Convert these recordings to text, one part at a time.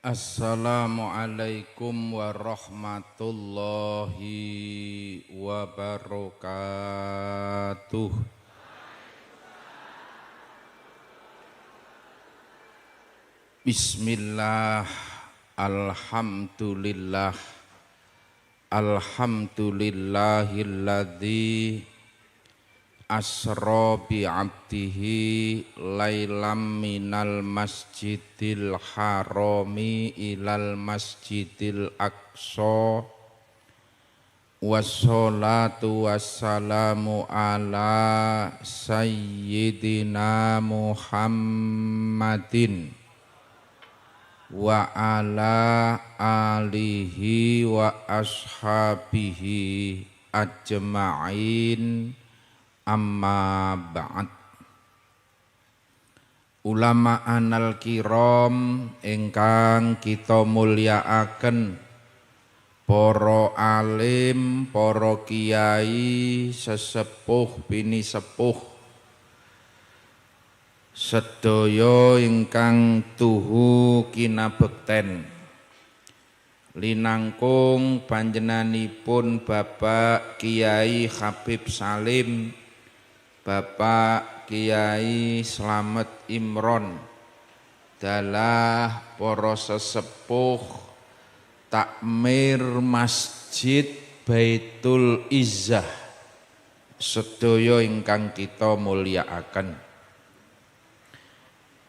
Assalamualaikum warahmatullahi wabarakatuh. Bismillah, alhamdulillah, alhamdulillahilladzi asra bi'abdihi lailam minal masjidil harami ilal masjidil aqsa wassalatu wassalamu ala sayyidina Muhammadin wa ala alihi wa ashabihi ajma'in. Amma ba'd. Ulama anal kiram ingkang kita mulyakaken, para alim, para kiai, sesepuh bini sepuh, sedaya ingkang tuhu kinabekten linangkung panjenenganipun Bapak Kiai Habib Salim, Bapak Kiai Slamet Imron, dalah para sesepuh takmir Masjid Baitul Izzah sedaya ingkang kita mulyakaken.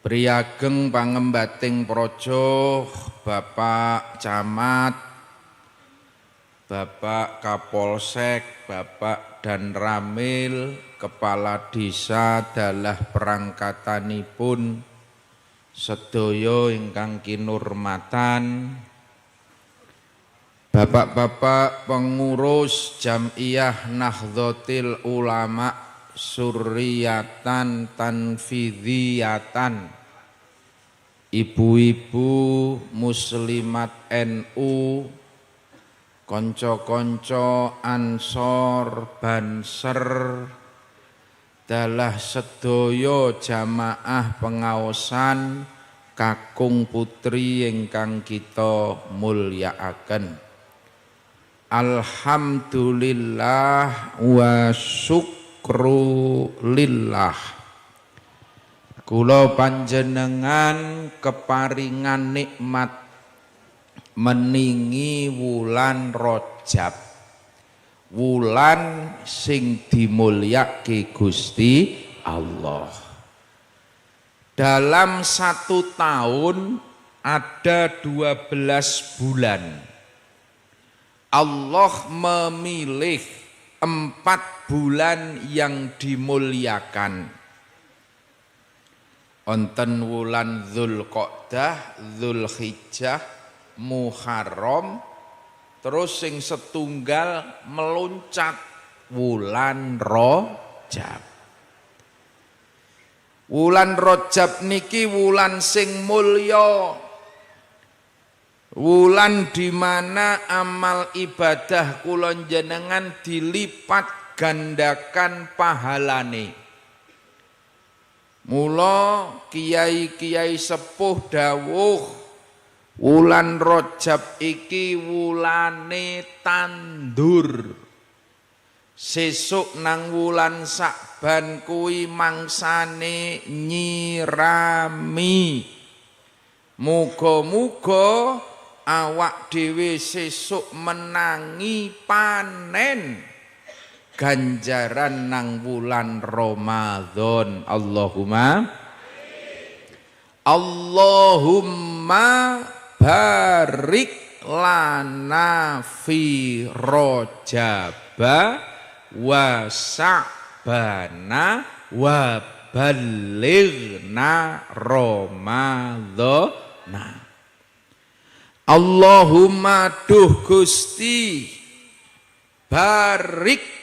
Priyageng pangembating praja Bapak Camat, Bapak Kapolsek, Bapak Dan Ramil, Kepala Desa dalah perangkatanipun sedaya ingkang kinurmatan, Bapak-bapak pengurus Jam'iyah Nahdlatul Ulama Surriyatan Tanfidhiyatan, ibu-ibu muslimat NU, konco-konco Ansor Banser, dalah sedaya jamaah pengaosan kakung putri ingkang kita mulyakaken. Alhamdulillah wa syukru lillah. Kula panjenengan keparingan nikmat meningi wulan Rajab, wulan sing dimulyake Gusti Allah. Dalam 1 tahun ada 12 bulan. Allah memilih 4 bulan yang dimuliakan. Onten wulan Dzulqa'dah, Dzulhijjah, Muharram, terus sing setunggal meluncat wulan Rajab. Wulan Rajab niki wulan sing mulya, wulan di mana amal ibadah kula jenengan dilipat gandakan pahalane. Mula kiai-kiai sepuh dawuh, wulan Rajab iki wulane tandur. Sesuk nang wulan Sa'ban kuwi mangsane nyirami. Muga-muga awak dhewe sesuk menangi panen ganjaran nang wulan Ramadan. Allahumma barik lana fi Rajaba wa Sa'bana wa ballighna Ramadhana. Allahumma duh Gusti barik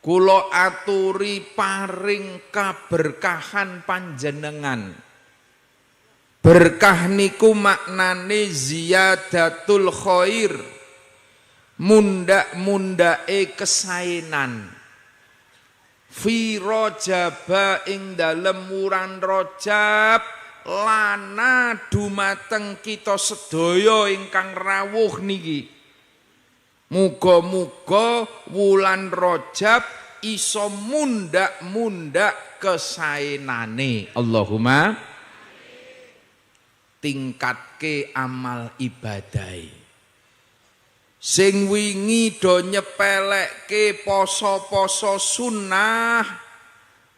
kula aturi paring kaberkahan panjenengan. Berkah niku maknane ziyadatul khair, mundak-mundake kesaenan. Fi Rajab ing dalem wulan Rajab lana dumateng kita sedaya ingkang rawuh niki. Muga-muga wulan Rajab iso mundak-mundak kesaenane. Allahumma tingkatke amal ibadai. Sing wingi do nyepelekke poso-poso sunnah,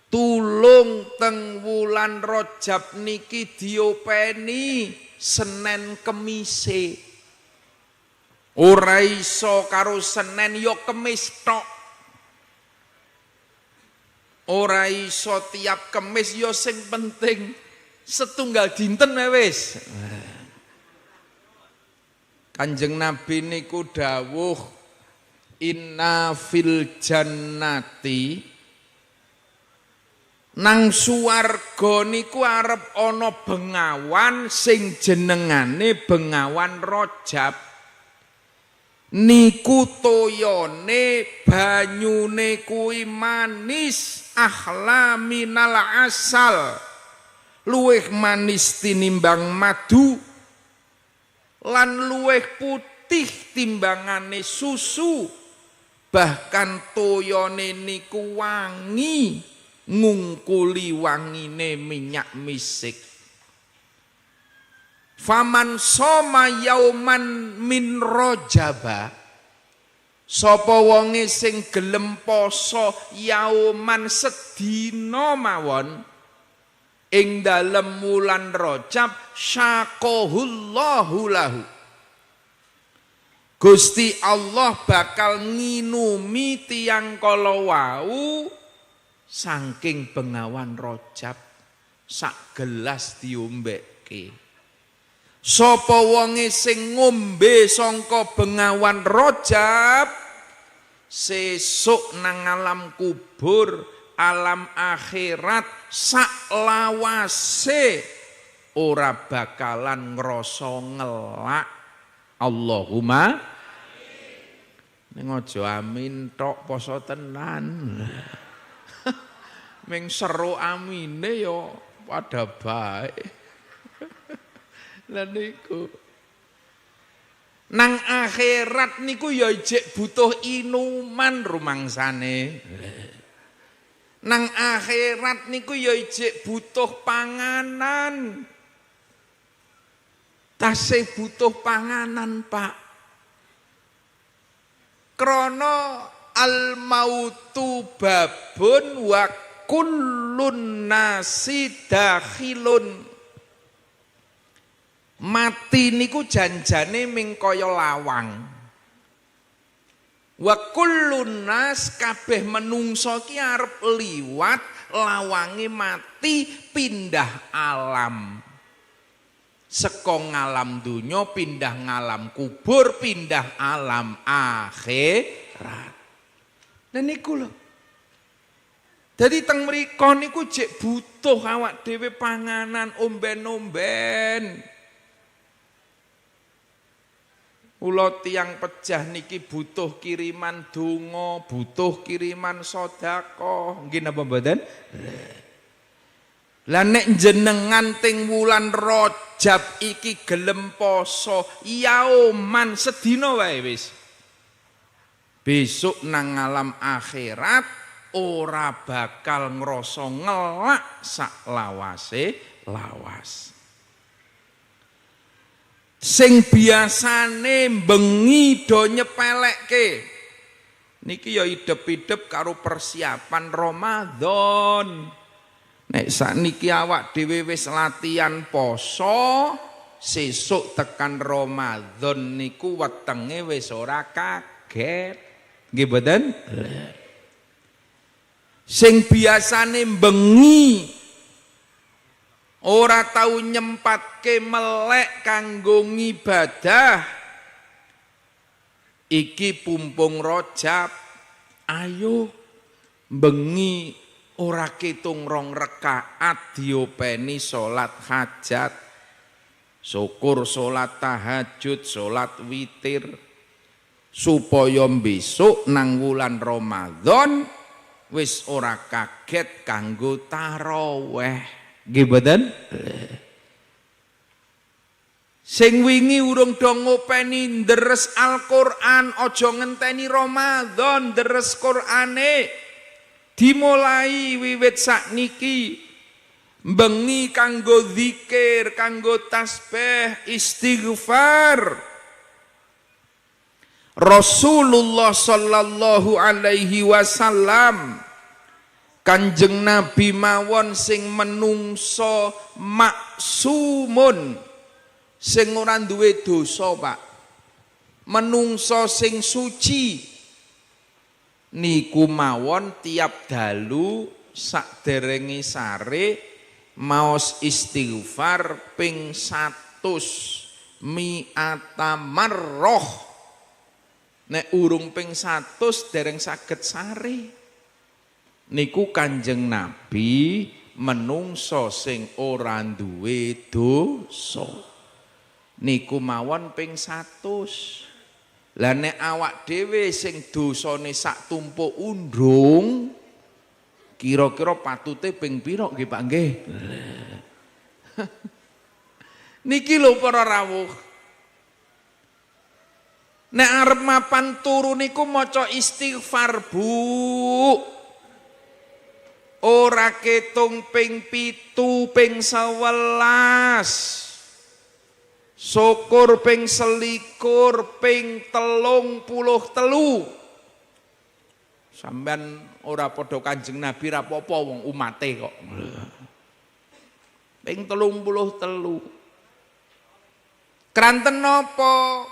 tulung teng wulan Rajab niki diopeni Senin Kemise. Ora iso karo Senin ya Kemis tok. Ora iso tiap Kemis ya sing penting setunggal dinten wis. Kanjeng Nabi niku dawuh inna fil jannati nang suwarga niku arep ana bengawan sing jenengane bengawan Rajab. Niku toyone banyune kuwi manis ahla minal asal, luwih manis tinimbang madu lan luwih putih timbangane susu, bahkan toyone niku wangi ngungkuli wangine minyak misik. Faman soma yauman min Rajaba, sapa wonge sing gelem poso yauman sedina mawon ing dalem wulan Rajab, syaqahullahu lahu, Gusti Allah bakal nginumi tiyang kala wau saking bengawan Rajab sak gelas diombeke. Sapa wonge sing ngombe sangka bengawan Rajab, sesuk nang alam kubur, alam akhirat sak lawase ora bakalan ngrasa ngelak. Allahumma ning aja amin tok poso tenan. Ming seru amine ya pada bae. Lah niku nang akhirat niku ya jek butuh inuman rumangsane. Nang akhirat niku ya jek butuh panganan. Tasih butuh panganan, Pak. Krana al mautu babun wa kullun nasi dakhilun. Mati niku janjane ming kaya lawang. Wa kullun nas kabeh menungso ki arep liwat lawange mati pindah alam. Saka ngalam dunya pindah ngalam kubur, pindah alam akhirat. Nah niku lho. Jadi teng mriko niku jek butuh awak dhewe panganan omben-omben. Kula tiyang pejah niki butuh kiriman donga, butuh kiriman sedekah. Nggih napa mboten? Lah nek jenengan teng wulan Rajab iki gelem poso yauman sedina wae wis. Besok nang alam akhirat ora bakal ngrasa ngelak sak lawase lawas. Sing biasane bengi do nyepelekke niki ya idep-idep karo persiapan Ramadan. Nek sakniki awak dhewe wis latihan poso, sesuk tekan Ramadan niku wetenge wis ora kaget. Nggih mboten? Sing biasane bengi ora tau nyempatke melek kanggo ngibadah, iki pumpung Rajab, ayo bengi ora ketung 2 rakaat diopeni salat hajat, syukur salat tahajud, salat witir, supaya besok nang wulan Ramadan wis ora kaget kanggo taraweh. Nggih mboten? Sing wingi urung do ngopeni deres Al-Qur'an, aja ngenteni Ramadan deres Qur'ane. Dimulai wiwit sakniki. Bengi kanggo zikir, kanggo tasbih, istighfar. Rasulullah sallallahu alaihi wasallam Kanjeng Nabi mawon sing menungso maksumun, sing ora duwe dosa, Pak. Menungso sing suci niku mawon tiap dalu sakderenge sare maos istighfar ping 100 mi'ata marroh. Nek urung ping 100 dereng saged sare. Niku Kanjeng Nabi menungso sing ora duwe dosa. Niku mawon ping 100. Lah nek awak dhewe sing dosane sak tumpuk undung, kira-kira patute ping pira nggih Pak nggih? Niki lho para rawuh. Nek arep mapan turu niku maca istighfar, Bu. Ora ketung ping 7, ping 11. Syukur ping 21, ping 33. Sampean ora padha Kanjeng Nabi ra apa-apa wong umate kok. Ping 33. Kranten napa?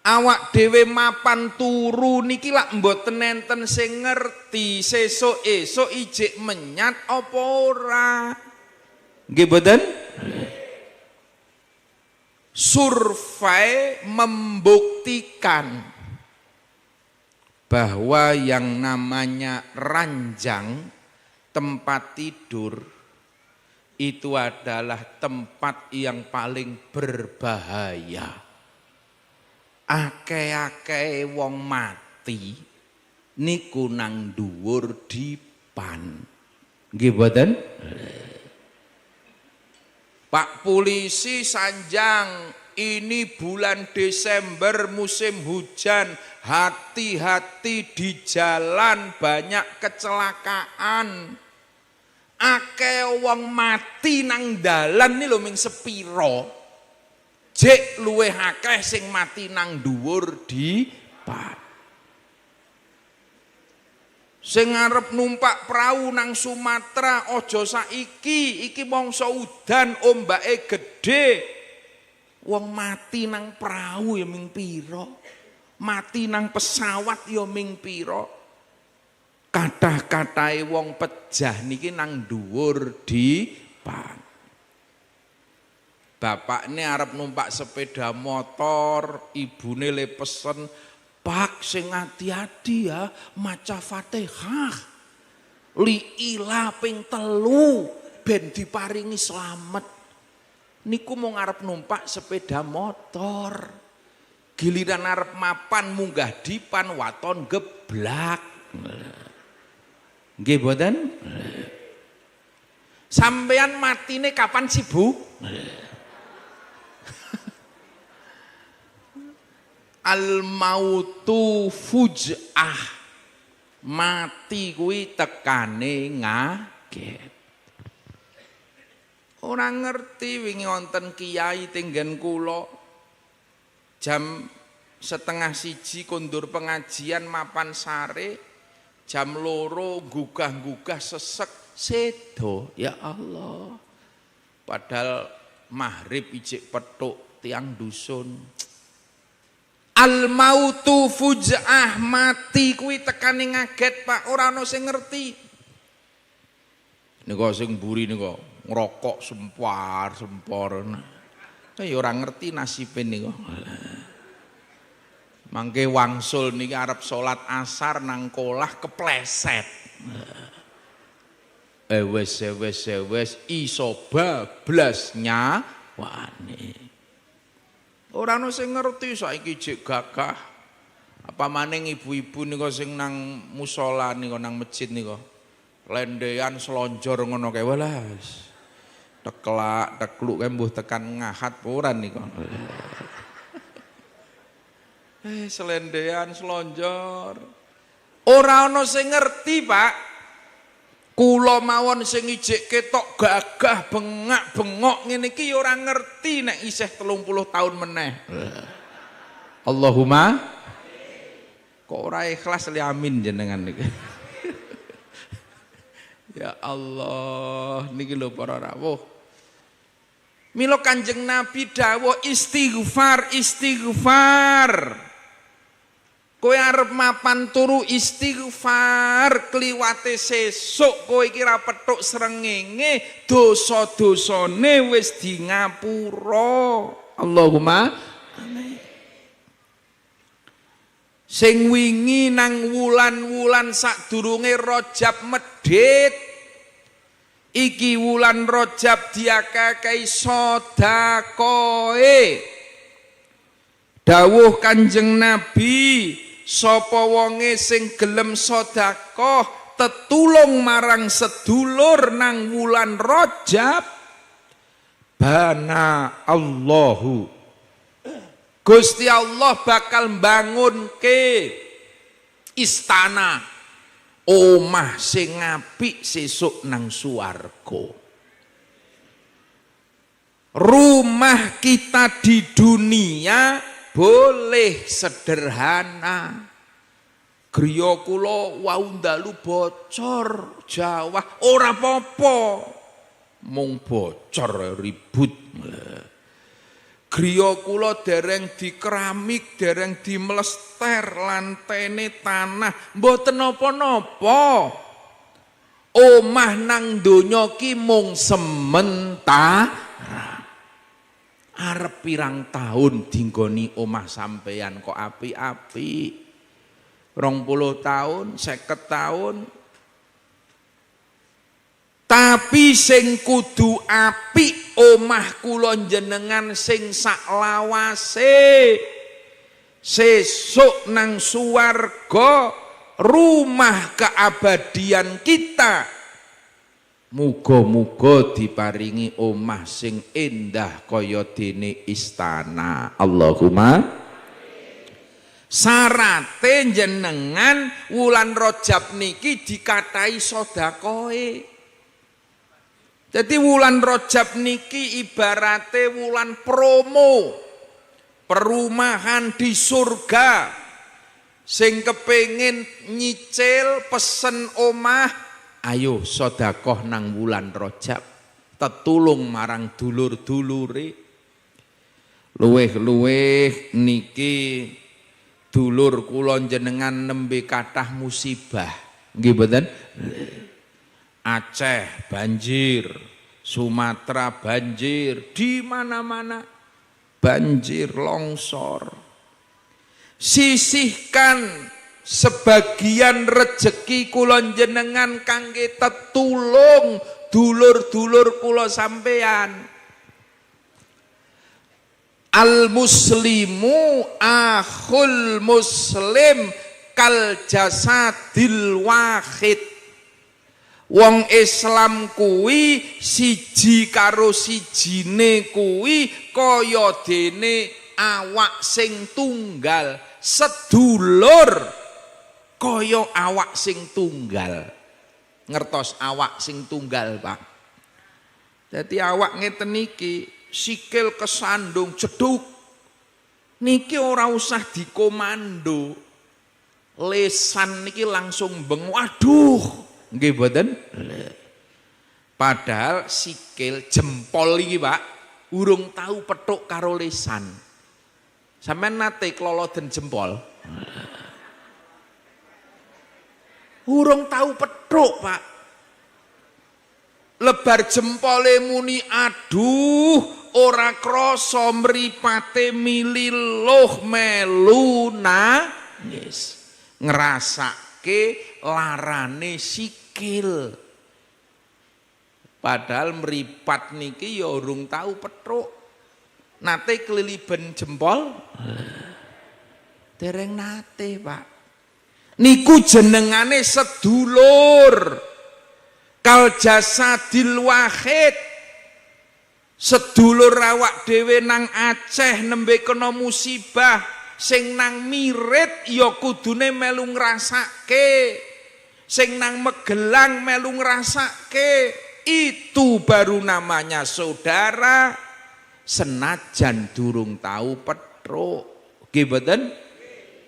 Awak dhewe mapan turu niki lak mboten enten sing ngerti sesuk-esuk ijik menyat apa ora. Nggih mboten? Survei membuktikan bahwa yang namanya ranjang tempat tidur itu adalah tempat yang paling berbahaya. Akeh-akeh wong mati niku nang dhuwur dipan. Nggih mboten? Pak polisi sanjang, ini bulan Desember musim hujan, hati-hati di jalan banyak kecelakaan. Akeh wong mati nang dalan nih lho ming sepiro. Jek luweh akeh sing mati nang dhuwur dipan. Sing arep numpak perahu nang Sumatera aja saiki, iki mangsa udan ombake gedhe. Wong mati nang perahu ya ming pira? Mati nang pesawat ya ming pira? Kathah-kathahe wong pejah niki nang dhuwur dipan. Bapakne arep numpak sepeda motor, ibune le pesen, "Pak, sing hati-hati ya, maca Fatihah. Li ila ping 3 ben diparingi slamet." Niku mau ngarep numpak sepeda motor. Giliran arep mapan munggah dipan waton geblak. Nggih mboten? Sampeyan matine kapan sih, Bu? Al-mautu fuj'ah, mati kuwi tekane ngaget. Ora ngerti wingi wonten kiai tenggen kula jam 12:30 kondur pengajian mapan sare, jam 2 gugah-gugah sesek sedo. Ya Allah, padahal maghrib ijik petuk tiang dusun. Al-mautu fuj'ah, mati kuwi tekane ngaget, Pak. Ora ana sing ngerti. Nika sing mburi nika ngrokok sempar-sempor. Ya ora ngerti nasibe nika. Mangke wangsul niki arep salat asar nang kolah kepleset. Wes iso bablas nyawane. Ora ana sing ngerti saiki jek gagah. Apa maning ibu-ibu nika sing nang musala nika nang masjid nika. Lendean selonjor ngono kae welas. Teklak tekluk kan mbuh tekan ngahat ora nika. Selendean selonjor. Ora ana sing ngerti, Pak. Kula mawon sing ijik ketok gagah bengak-bengok ngene iki ya ora ngerti nek isih 30 tahun meneh. Allahumma kok ora ikhlas li amin jenengan niki. Ya Allah, niki lho para rawuh. Mila Kanjeng Nabi dawuh istighfar, istighfar. Kowe arep mapan turu istighfar, kliwate sesuk kowe iki ra petuk srengenge, dosa-dosane wis di ngapura. Allahumma amin. Sing wingi nang wulan-wulan sadurunge Rajab medhit, iki wulan Rajab diakakai sedekahe. Dawuh Kanjeng Nabi, sapa wonge sing gelem sedekah tetulung marang sedulur nang wulan Rajab, bana Allahu, Gusti Allah bakal mbangunke istana omah sing apik sesuk nang swarga. Rumah kita di dunia boleh sederhana. Griya kula wau ndalu bocor jawah ora apa-apa. Mung bocor ribut. Griya kula dereng di keramik, dereng di mlester, lantene tanah, mboten napa-napa. Omah nang donya ki mung sementara. Arep pirang tahun dinggoni omah sampeyan kok apik-apik. 20 tahun, 50 tahun. Tapi sing kudu apik omah kula jenengan sing saklawase. Sesuk nang swarga rumah keabadian kita. Muga-muga diparingi omah sing endah kaya dene istana. Allahumma. Sarate jenengan wulan Rajab niki dikatahi sedekahe. Jadi wulan Rajab niki ibarate wulan promo. Perumahan di surga. Sing kepengin nyicil pesen omah, ayo sedekah nang wulan Rajab, tetulung marang dulur-dulure. Luweh-luweh niki dulur kula jenengan nembe kathah musibah. Nggih mboten? Aceh banjir, Sumatera banjir, di mana-mana banjir, longsor. Sisihkan sebagian rezeki kula jenengan kangge tetulung dulur-dulur kula sampeyan. Al muslimu akhul muslim kal jasadil wahid. Wong Islam kuwi siji karo sijine kuwi kaya dene awak sing tunggal, sedulur kaya awak sing tunggal. Ngertos awak sing tunggal, Pak? Dadi awak ngeten niki, sikil kesandung jeduk. Niki ora usah dikomando. Lesan niki langsung beng, waduh. Nggih mboten? Padahal sikil jempol iki, Pak, urung tahu petuk karo lesan. Sampeyan nate kloloden jempol? Urung tahu petuk, Pak. Lebar jempole muni aduh, ora krasa mripate mililuh melu nangis. Ngrasake larane sikil. Padahal mripat niki ya urung tahu petuk. Nate keliliben jempol? Dereng nate, Pak. Niku jenengane sedulur. Kal jasadil wahid. Sedulur awak dhewe nang Aceh nembe kena musibah, sing nang Mirit ya kudune melu ngrasake, sing nang Magelang melu ngrasake. Itu baru namanya saudara, senajan durung tahu petruk. Nggih mboten?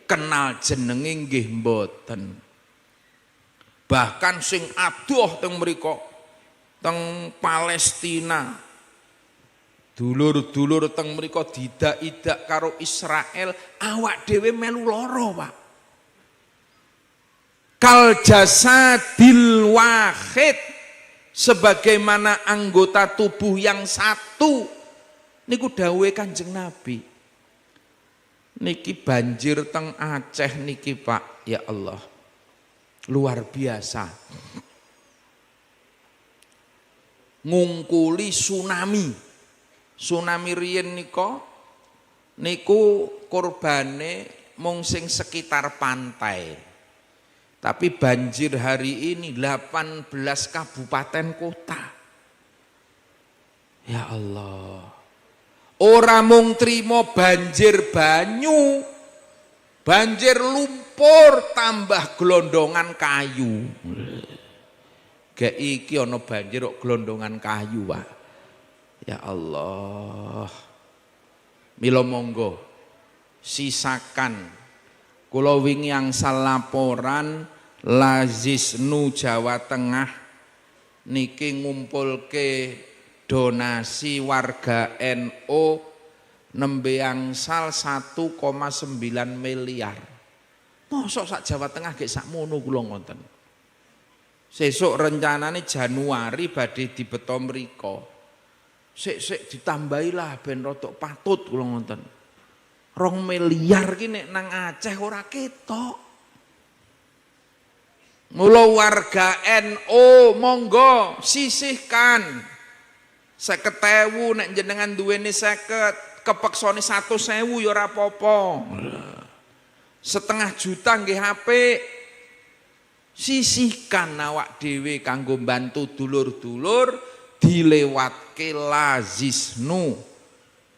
Kenal jenenge nggih mboten. Bahkan sing adoh teng mriku teng Palestina, dulur-dulur teng mriku didak-idak karo Israel, awak dhewe melu lara, Pak. Kal jasadil wahid, sebagaimana anggota tubuh yang satu. Niku dawuhe Kanjeng Nabi. Niki banjir teng Aceh niki, Pak, ya Allah, luar biasa. Ngungkuli tsunami riyen niku korbane mung sing sekitar pantai. Tapi banjir hari ini 18 kabupaten kota. Ya Allah. Ora mung trimo banjir banyu, banjir lumpur tambah glondongan kayu. Gek iki ana banjir kok glondongan kayu, Pak. Ya Allah. Mila monggo sisakan kula wingi angsal laporan Lazisnu Jawa Tengah niki ngumpulke donasi warga NU nembe angsal 1,9 miliar. Mosok sak Jawa Tengah gek sakmono kula ngoten. Sesuk rencanane Januari badhe dibeto mriko. Sik ditambahilah ben rada patut kula ngoten. 2 miliar ki nek nang Aceh ora ketok. Mula warga NU monggo sisihkan 50.000 nek jenengan duweni 50, kepeksane 100.000 ya ora apa-apa. 500.000 nggih apik. Sisihkan awak dhewe kanggo bantu dulur-dulur, dilewatke Lazisnu,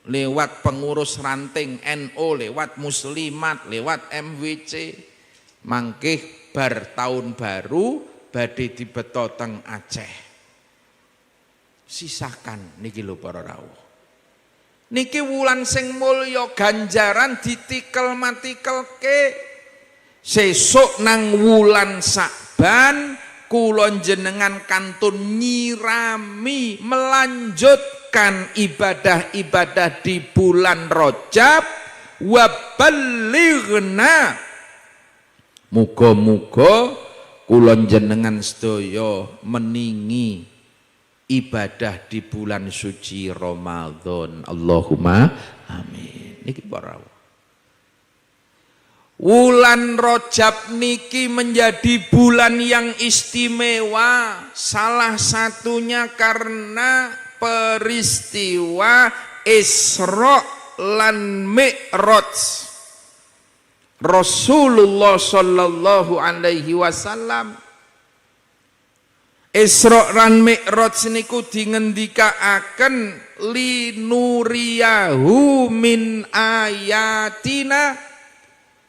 lewat pengurus ranting NU, lewat Muslimat, lewat MWC. Mangkih bar tahun baru badhe dibeto teng Aceh. Sisakan niki lho para rawuh. Niki wulan sing mulya, ganjaran ditikel-matikelke. Sesuk nang wulan Sakban kula jenengan kantun nyirami melanjutkan ibadah-ibadah di bulan Rajab. Wa ballighna, muga-muga kula jenengan sedaya meningi ibadah di bulan suci Ramadan. Allahumma amin. Niki para wulan Rajab niki menjadi bulan yang istimewa, salah satunya karena peristiwa Isra lan Mi'raj Rasulullah sallallahu alaihi wasallam. Isra lan Mi'raj niku dingendikaaken linuriyahu min ayatina,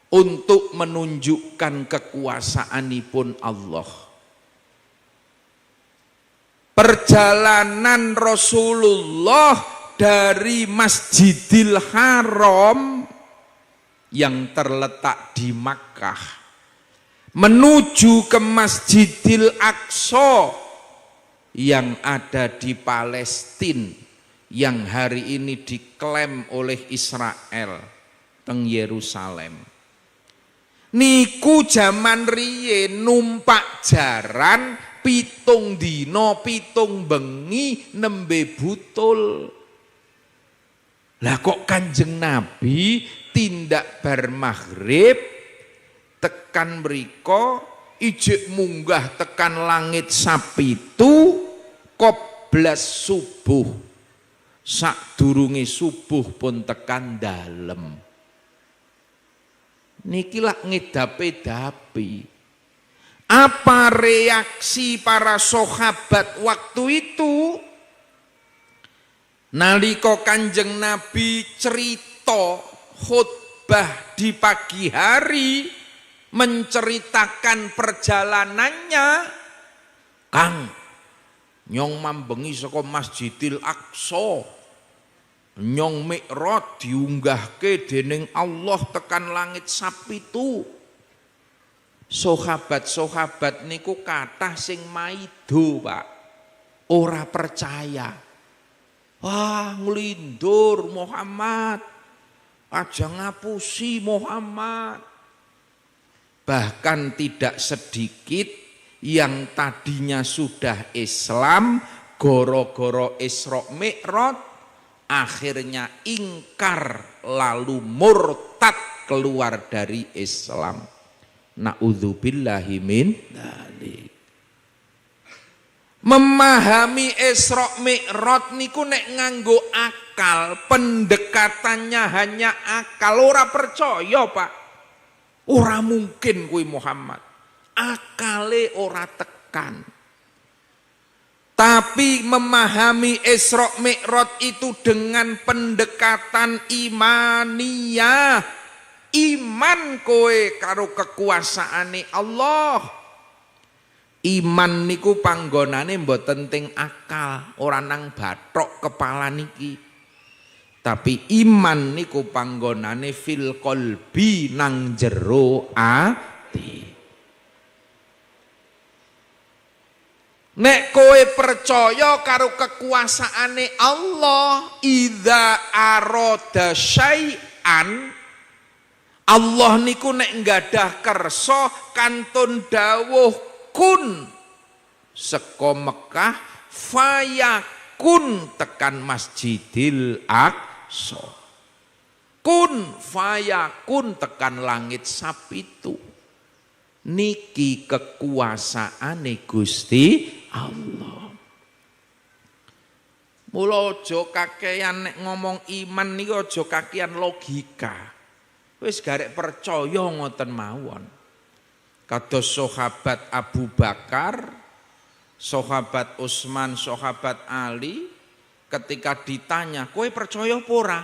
untuk menunjukkan kekuasaanipun Allah. Perjalanan Rasulullah dari Masjidil Haram yang terletak di Makkah menuju ke Masjidil Aqsa yang ada di Palestina, yang hari ini diklaim oleh Israel teng Yerusalem. Niku jaman riyin numpak jaran 7 dina 7 bengi nembe butul. Lah kok Kanjeng Nabi tindak bar maghrib tekan mriko ijik munggah tekan langit sapitu qoblas subuh, sadurunge subuh pun tekan dalem. Niki lak ngedapi-dapi. Apa reaksi para sahabat waktu itu? Nalika Kanjeng Nabi cerita khutbah di pagi hari menceritakan perjalanannya, Kang nyong mambengi saka Masjidil Aqsa, nyong mi'raj diunggahke dening Allah tekan langit sapitu. Sahabat-sahabat niku kathah sing maido, Pak. Ora percaya. Wah, nglindur Muhammad. Aja ngapusi Muhammad. Bahkan tidak sedikit yang tadinya sudah Islam goro-goro Isra Mi'raj akhirnya ingkar lalu murtad keluar dari Islam. Na'udzubillahi min dzalik. Memahami Isra Mi'raj niku nek nganggo akal, pendekatannya hanya akal, ora percaya, Pak. Ora mungkin kuwi Muhammad. Akale ora tekan. Tapi memahami Isra Mi'raj itu dengan pendekatan imaniyah. Iman kowe karo kekuasaane Allah. Iman niku panggonane mboten teng akal, ora nang bathok kepala niki. Tapi iman niku panggonane fil qalbi, nang jero ati. Nek kowe percaya karo kekuasaane Allah, idza arada syai'an, Allah niku nek nggadah kersa kantun dawuh kun saka Mekah fayakun tekan Masjidil Aqsa. Kun fayakun tekan langit sapitu. Niki kekuasaane Gusti Allah. Mula aja kakean nek ngomong iman niki aja kakean logika. Wis garek percaya ngoten mawon. Kados sahabat Abu Bakar, sahabat Utsman, sahabat Ali ketika ditanya, "Kowe percaya apa ora?"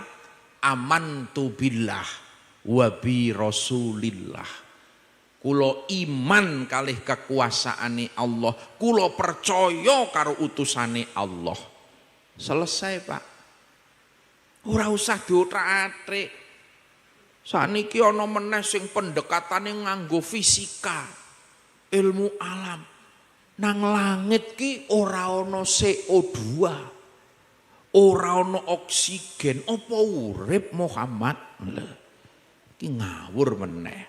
Amantu billah wa bi Rasulillah. Kula iman kalih kekuasaane Allah, kula percaya karo utusane Allah. Selesai, Pak. Ora usah diutak-atik. Saniki ana meneh sing pendekatane nganggo fisika, ilmu alam. Nang langit ki ora ana CO2, ora ana oksigen, apa urip Muhammad? Lha iki ngawur meneh.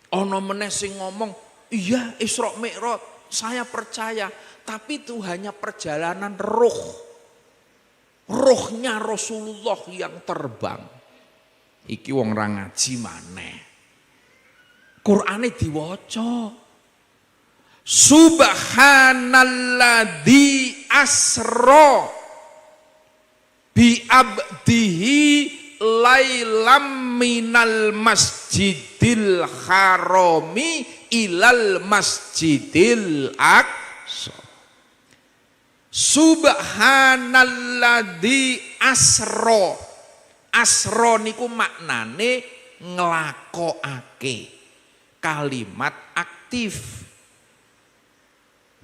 Ana meneh sing ngomong, "Iya, Isra Mi'raj, saya percaya, tapi itu hanya perjalanan ruh. Ruhnya Rasulullah yang terbang." Iki wong ra ngaji maneh. Qur'ane diwaca. Subhanalladzi asra bi abdihi lailam minal masjidil harami ilal masjidil aqsa. Subhanalladzi asra. Asra niku maknane nglakokake, kalimat aktif.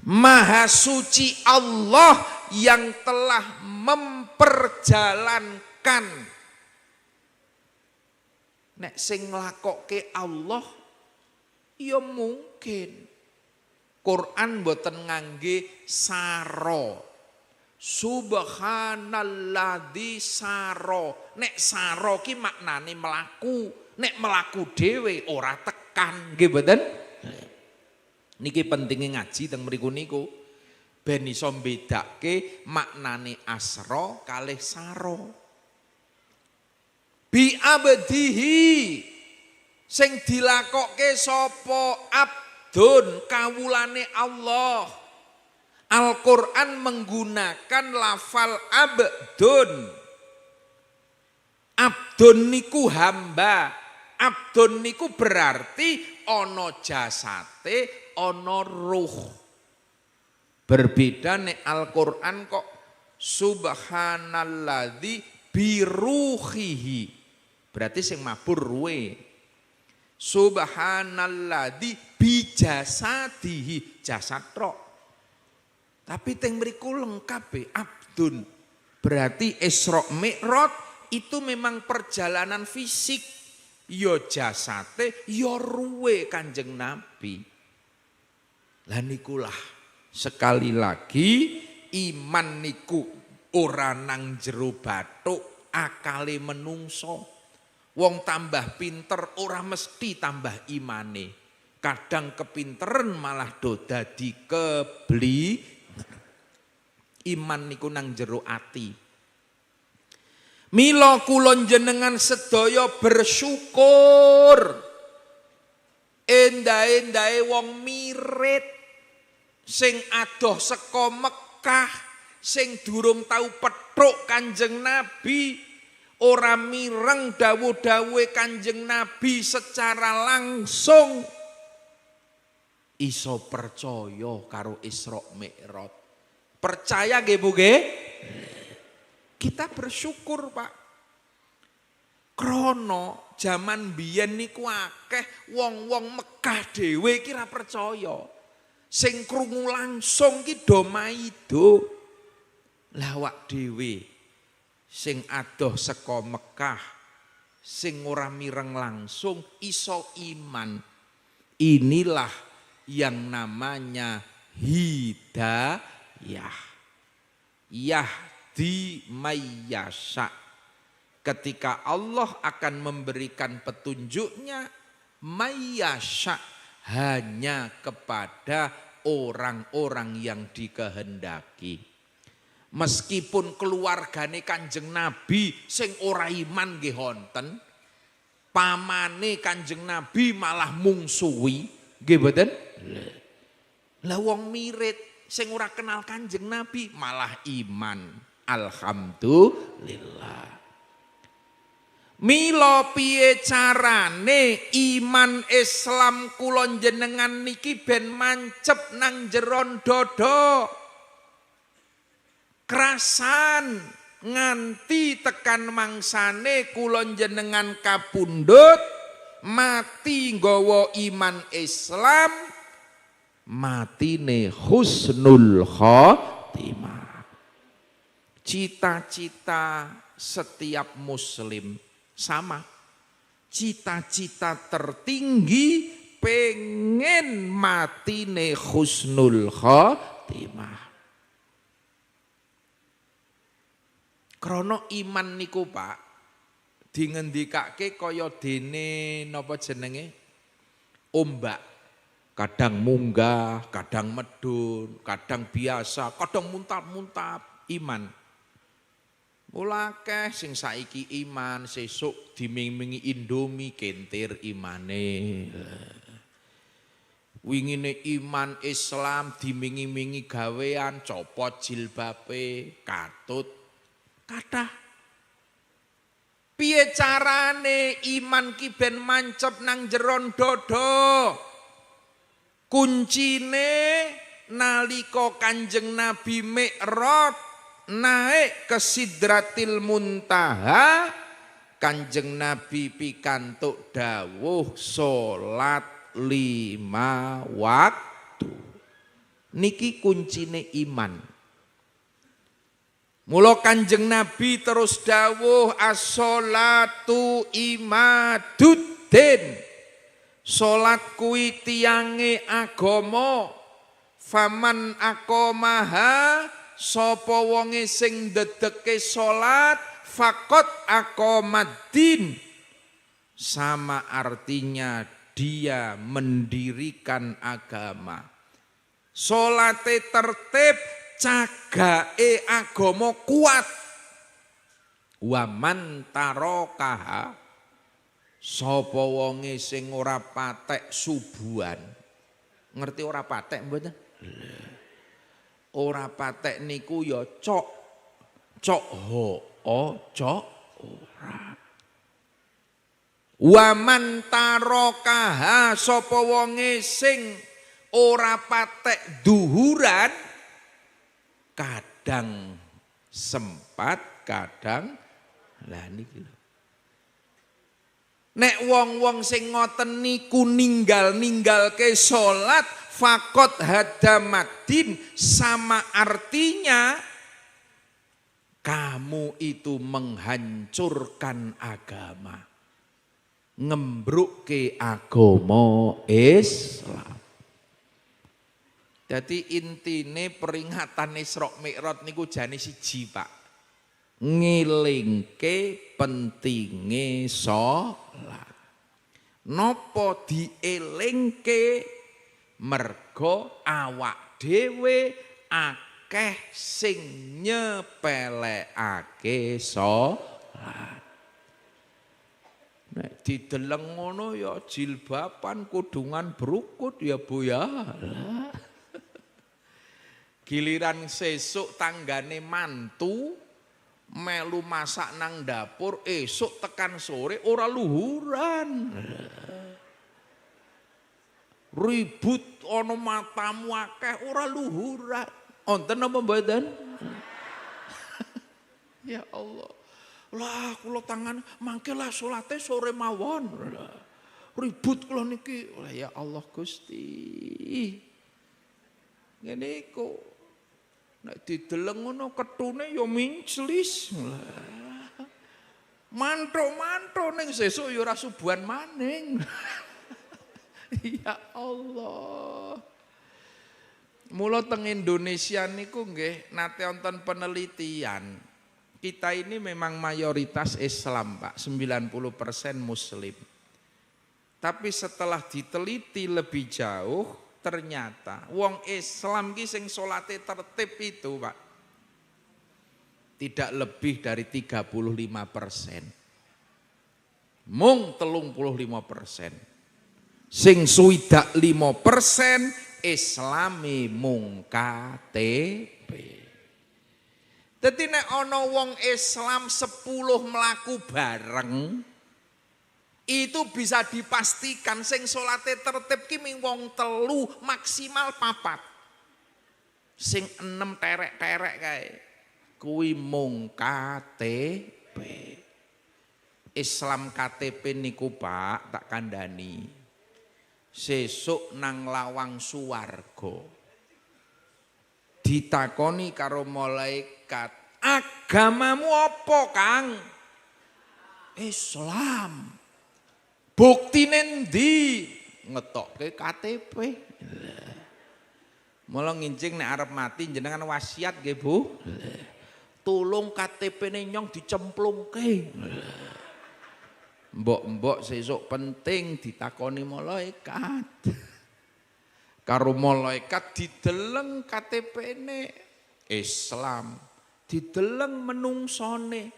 Maha suci Allah yang telah memperjalankan. Nek sing nglakokke Allah ya mungkin. Quran boten ngangge saro. Subhanalladzi saro. Nek saro ki maknane melaku. Nek melaku dhewe ora tekan, nggih mboten? Niki pentinge ngaji teng mriku niku. Ben iso mbedake maknane asra kalih saro. Bi abdihi sing dilakokke sapa abdun kawulane Allah. Al-Quran menggunakan lafal abdun. Abdun niku hamba. Abdun niku berarti ono jasate, ono ruh. Berbeda nek Al-Quran kok Subhanalladzi biruhihi. Berarti sing mabur ruwe. Subhanalladzi bijasadihi, jasad tok. Tapi teng mriku lengkap abdun. Berarti Isra Mi'raj itu memang perjalanan fisik. Ya jasate, ya ruwe Kanjeng Nabi. Lah nikulah sekali lagi iman niku ora nang jero bathuk, akale menungso. Wong tambah pinter ora mesti tambah imane. Kadang kepinteran malah do dadi kebli. Iman niku nang jero ati. Mila kula jenengan sedaya bersyukur. Endah-endahe wong mirit sing adoh saka Mekah, sing durung tau petruk Kanjeng Nabi, ora mireng dawuh-dawuhe Kanjeng Nabi secara langsung, iso percaya karo Isra Mi'raj. Percaya nggih Bu nggih? Kita bersyukur Pak. Krono jaman biyen niku akeh wong-wong Mekah dhewe iki ra percaya. Sing krungu langsung ki do maido. Lah awak dhewe sing adoh saka Mekah, sing ora mireng langsung iso iman. Inilah yang namanya hidayah. Yahdi mayyasha. Ketika Allah akan memberikan petunjuknya, mayyasha, hanya kepada orang-orang yang dikehendaki. Meskipun keluargane Kanjeng Nabi sing ora iman nggih wonten, pamane Kanjeng Nabi malah mungsuhi, nggih mboten? Lah wong mirit sing ora kenal Kanjeng Nabi malah iman. Alhamdulillah. Mila piye carane iman Islam kula jenengan niki ben mancep nang jeron dada. Krasan nganti tekan mangsane kula jenengan kapundhut mati nggawa iman Islam, matine husnul khotimah. Cita-cita setiap muslim sama. Cita-cita tertinggi pengen matine husnul khotimah. Krono iman niku Pak dingendikake kaya dene napa jenenge ombak. Kadang munggah, kadang medun, kadang biasa, kadang muntap-muntap. Iman. Mulakeh sing saiki iman, sesuk diming-mingi Indomie kentir imane. Wingine iman Islam dimingi-mingi gawean, copot jilbabe, katut. Kathah. Piye carane iman ki ben mancep nang jeron dada? Kuncine nalika Kanjeng Nabi Mi'raj naik ke Sidratil Muntaha, Kanjeng Nabi pikantuk dawuh salat 5 waktu. Niki kuncine iman. Mula Kanjeng Nabi terus dawuh as-sholatu imaduddin. Salat kuwi tiange agama. Faman aqamaha, sapa wonge sing ndedeke salat faqat aqamaddin. Sama artinya dia mendirikan agama. Salate tertib, cagake agama kuat. Wa man tarakaha, sapa wonge sing ora patek subuhan. Ngerti ora patek mboten? Ora patek niku ya cok ho cok ora. Wa man tarakaha, sapa wonge sing ora patek duhuran, kadang sempat kadang lah niki lho. Nek wong-wong sing ngoten niku ninggalke salat fakot hadamaddin, sama artinya kamu itu menghancurkan agama, ngembrukke agama Islam. Jadi intine peringatan Isra Mi'raj niku jane siji, Pak. Ngilingke pentinge salat. Napa dielingke? Mergo awak dhewe akeh sing nyepelekake salat. Nek dideleng ngono ya jilbaban kudungan berukut ya Bu ya. Giliran sesuk tanggane mantu melu masak nang dapur, esuk tekan sore ora luhuran. Ribut ana matamu akeh ora luhuran. Wonten apa mboten? Ya Allah. Lah kula tangan mangke lah salate sore mawon. Ribut kula niki. Ya Allah Gusti. Ngene iku. Nek dideleng ngono ketune ya minclis. Mantuk-mantuk ning sesuk ya ora subuhan maning. Ya Allah. Mula teng Indonesia niku nggih nate wonten penelitian. Kita ini memang mayoritas Islam, Pak, 90% Muslim. Tapi setelah diteliti lebih jauh, ternyata wong Islam ki sing salate tertib itu, Pak, tidak lebih dari 35%. Mung 35%. Sing swidak 5% Islami mung KTP. Dadi nek ana wong Islam 10 mlaku bareng, itu bisa dipastikan sing salate tertib ki ming wong 3 maksimal 4. Sing 6 terek-terek kae kuwi mung KTP. Islam KTP niku, Pak, tak kandhani. Sesuk nang lawang suwarga ditakoni karo malaikat, agamamu apa, Kang? Islam. Buktine ndi? Ngetokke KTP. Mula ngincing nek arep mati jenengan wasiat nggih, Bu. Tulung KTP-ne nyong dicemplungke. Mbok-mbok sesuk penting ditakoni malaikat. Karo malaikat dideleng KTP-ne Islam, dideleng menungsone.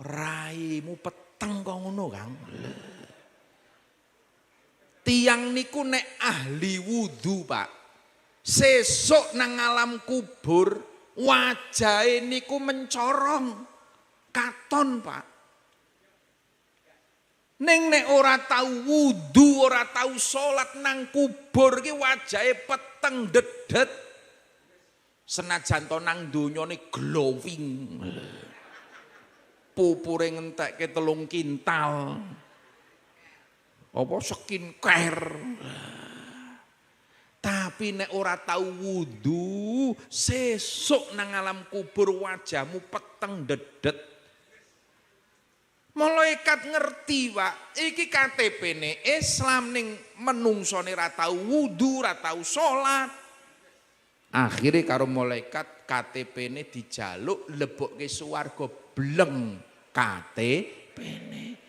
Raimu peteng kok ngono, Kang. Tiang niku nek ahli wudu, Pak, sesuk nang alam kubur wajahe niku mencorong katon, Pak. Ning nek ora tau wudu, ora tau salat nang kubur ki wajahe peteng dedet. Senajan to nang donya ni glowing. Pupure ngentekke 3 kintal. Apa skincare. Tapi nek ora tau wudu, sesuk nang alam kubur wajahmu peteng dedet. Malaikat ngerti, Pak, iki KTP-ne Islam ning menungsone ra tau wudu, ra tau salat. Akhire karo malaikat KTP-ne dijaluk lebokke swarga bleng KTP-ne.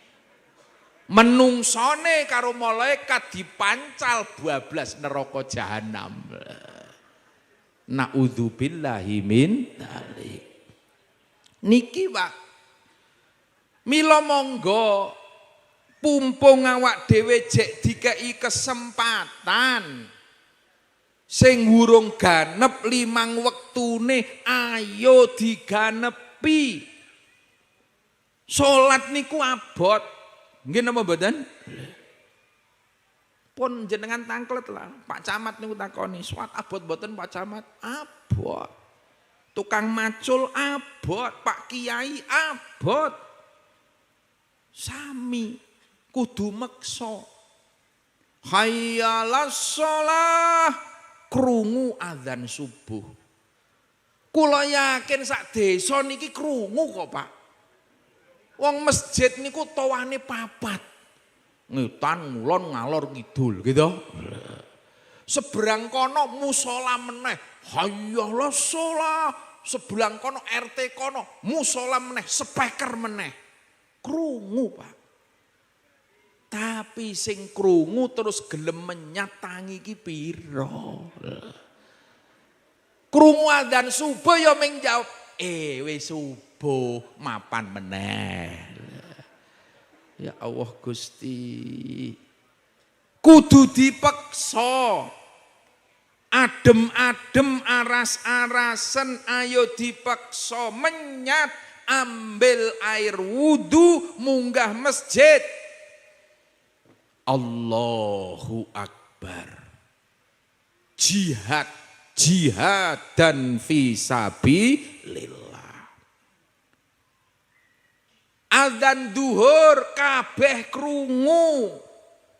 Menungsone karo malaikat dipancal bablas neraka jahanam. Naudzubillahi min dzalik. Niki, Pak, mila monggo pumpung awak dhewe jek dikei kesempatan sing urung ganep 5 wektune ayo diganepi. Salat niku abot. Nggih napa mboten? Pun jenengan tangklet lah. Pak Camat niku takoni, "Salat abot mboten Pak Camat?" Abot. tukang macul abot, Pak Kiai abot. Sami kudu meksa. Hayyalas shalah, krungu adzan subuh. Kula yakin sak desa niki krungu kok, Pak. Wong masjid niku tawane papat. Ngetan ngulon ngalor ngidul gitu. Seberang kono musola meneh, hayyalas shalah. Sebelang kono RT kono musola meneh, speaker meneh. Krungu, Pak. Tapi sing krungu terus gelem menyatangi ki pira? Krungu adzan subuh ya ming jawab, wis subuh mapan meneh. Ya Allah Gusti. Kudu dipeksa. Adem-adem aras-arasen ayo dipeksa menyat ambil air wudu munggah masjid. Allahu Akbar. Jihad dan fisabilillah. Adzan duhur kabeh krungu.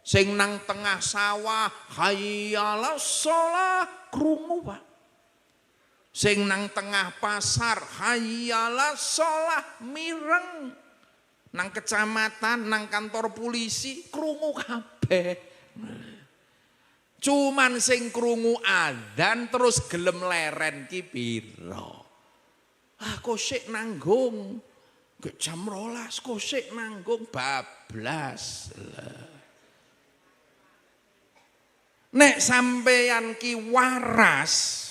Sing nang tengah sawah hayyalas shalah krungu, Pak. Sing nang tengah pasar hayyalas shalah mireng. Nang kecamatan, nang kantor polisi krungu kabeh. Cuman sing krungu adzan terus gelem leren ki pira. Kok sik nanggung. Ke jam 12 kok sik nanggung bablas. Nek sampeyan ki waras.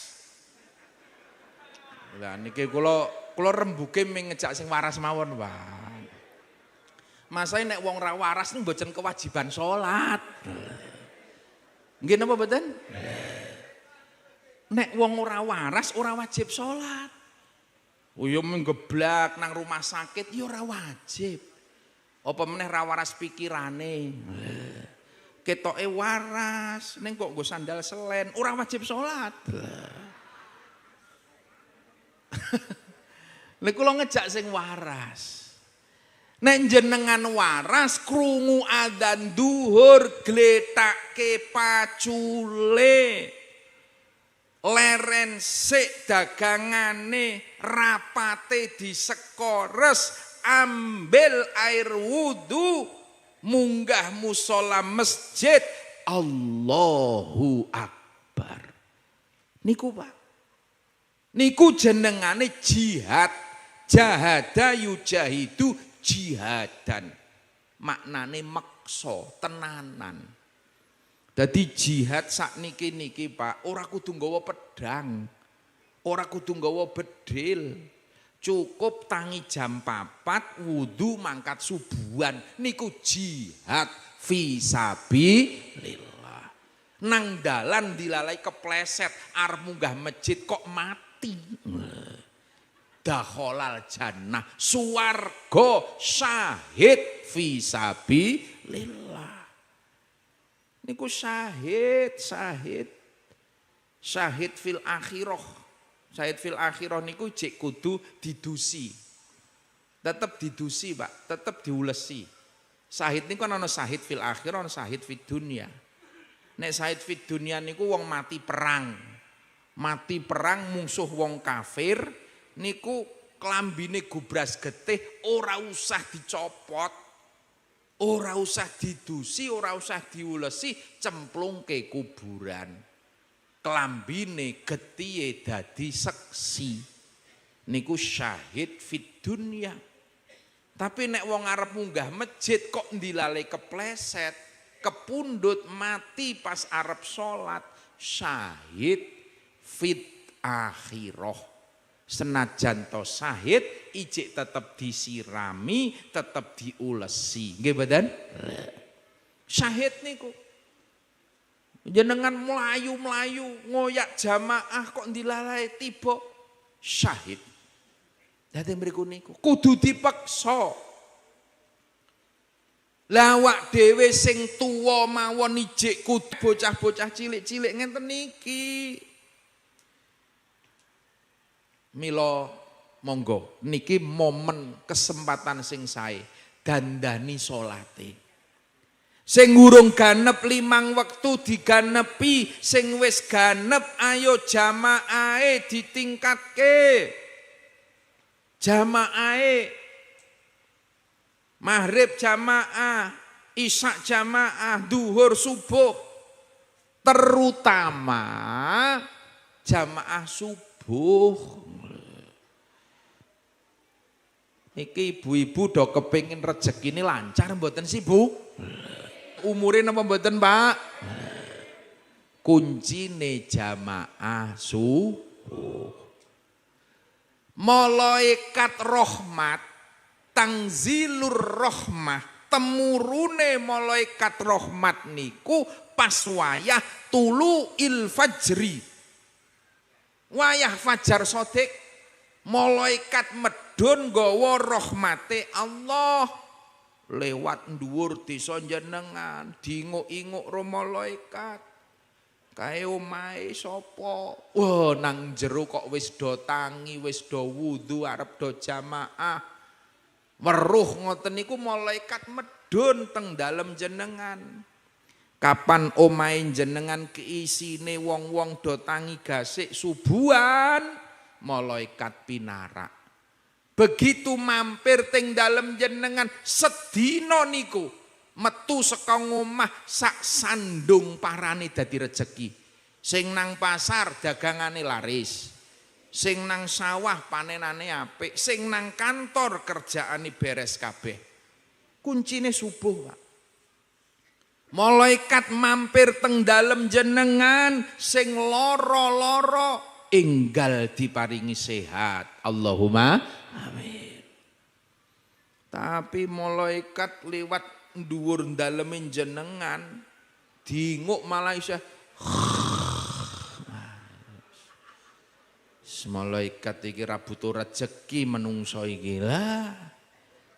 Lah niki kula rembuge ming ngejak sing waras mawon, Pak. Masae nek wong ra waras niku mboten kewajiban salat. Nggih napa mboten? Nek wong ora waras ora wajib salat. Ya menggeblak nang rumah sakit ya ora wajib. Apa meneh ra waras pikirane. Ketoke waras, ning kok nggo sandal selen, ora wajib salat. Lha kula ngejak sing waras. Nek jenengan waras krungu adzan duhur gletake pacule. Leren sik dagangane, rapate disekores, ambil air wudu, munggah musola masjid, Allahu Akbar. Niku, Pak. Niku jenengane jihad. Jahada yujahidu jihadan. Maknane meksa, tenanan. Dadi jihad sakniki niki, Pak, ora kudu nggawa pedang. Ora kudu nggawa bedil. Cukup tangi jam 4 wudu mangkat subuhan niku jihad fisabilillah. Nang dalan dilalai kepleset arep munggah masjid kok mati. Dakhalal jannah suwarga syahid fisabilillah. Niku syahid fil akhirah. Syahid fil akhirah niku jek kudu didusi. Tetep didusi, Pak, tetep diulesi. Syahid niku ana syahid fil akhirah, ana syahid fid dunya. Nek syahid fid dunya niku wong mati perang. Mati perang mungsuh wong kafir niku klambine gubras getih ora usah dicopot. Ora usah didusi, ora usah diulesi, cemplungke kuburan. Klambine getihe dadi seksi. Niku syahid fid dunya. Tapi nek wong arep munggah masjid kok ndilale kepleset, kepundhut mati pas arep salat, syahid fit akhirah. Senajan to syahid ijik tetep disirami, tetep diulesi. Nggih mboten? Syahid niku jenengan melayu-melayu ngoyak jamaah kok ndilalai tiba syahid. Dadi mriku niku kudu dipeksa. Lawak dhewe sing tuwa mawon ijik kudu bocah-bocah cilik-cilik ngenten niki. Mila monggo niki momen kesempatan sing sae dandani salate. Sing urung ganep 5 wektu diganepi, sing wis ganep ayo jamaahe ditingkatke. Jamaahe maghrib jamaah, isya jamaah, duhur subuh, terutama jamaah subuh. Iki ibu-ibu do kepengin rezekine lancar mboten sih Bu? Umure napa mboten Pak? Kuncine jamaah subuh. Malaikat rahmat, tangzilur rahmah, temurune malaikat rahmat niku pas wayah tulu'il fajri. Wayah fajar sodik, malaikat medun nggawa rahmate Allah lewat dhuwur desa jenengan, diinguk-inguk ro malaikat. Kae omahe sapa? Wah, nang jero kok wis do tangi, wis do wudu arep do jamaah. Weruh ngoten niku malaikat medun teng dalem jenengan. Kapan omahe jenengan keisine wong-wong do tangi gasik subuhan, malaikat pinarak. Begitu mampir teng dalem jenengan sedina niku metu saka omah sak sandung parane dadi rejeki. Sing nang pasar dagangane laris. Sing nang sawah panenane apik, sing nang kantor kerjaane beres kabeh. Kuncine subuh, Pak. Malaikat mampir teng dalem jenengan, sing lara-lara enggal diparingi sehat. Allahumma amin. Tapi malaikat liwat dhuwur daleme jenengan diinguk malah isih malaikat iki ra butuh rejeki menungso iki lah.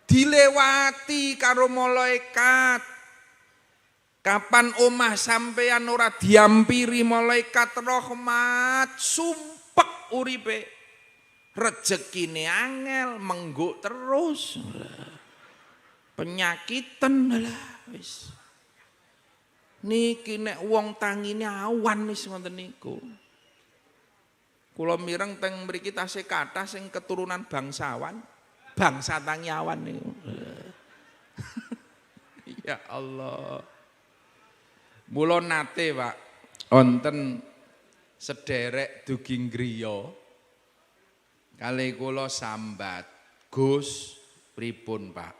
Dilewati karo malaikat. Kapan omah sampeyan ora diampiri malaikat rahmat, sumpek uripe. Rezekine angel mengguk terus. Penyakitan lah wis. Niki nek wong tangine awan wis ngoten niku. Kula mireng teng mriki tasih kathah sing keturunan bangsawan, bangsa tangi awan niku. Ya Allah. Mula nate Pak wonten sederek dugi griya kalih kula sambat, Gus pripun Pak?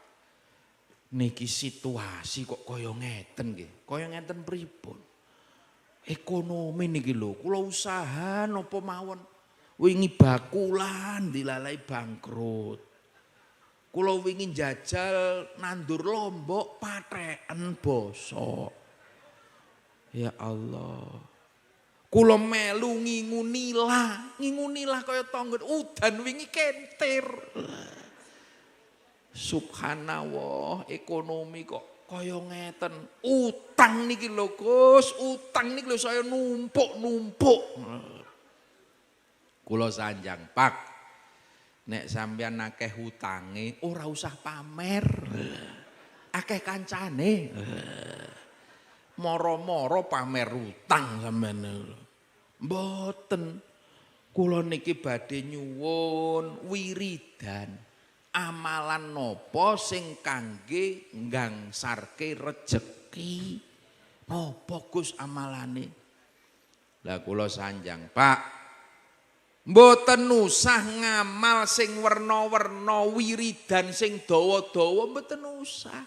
Niki situasi kok kaya ngeten nggih. Kaya ngeten pripun? Ekonomi niki lho, kula usaha napa mawon. Wingi bakulan dilalai bangkrut. Kula wingi njajal nandur lombok patheken bosok. Ya Allah. Kula melu ngingunilah kaya tangga udan wingi kentir. Subhanallah, ekonomi kok kaya ngeten. Utang niki lho Gus, utang niki lho saya numpuk-numpuk. Kula sanjang, Pak. Nek sampeyan akeh hutange ora usah pamer. Akeh kancane. Moro-moro pamer utang sampeyan. Mboten. Kula niki badhe nyuwun wiridan. Amalan nopo sing kangge nggangsarke rejeki? Nopo Gus amalane? Lah kula sanjang, Pak. Mboten usah ngamal sing werna-werna, wiridan sing dawa-dawa mboten usah.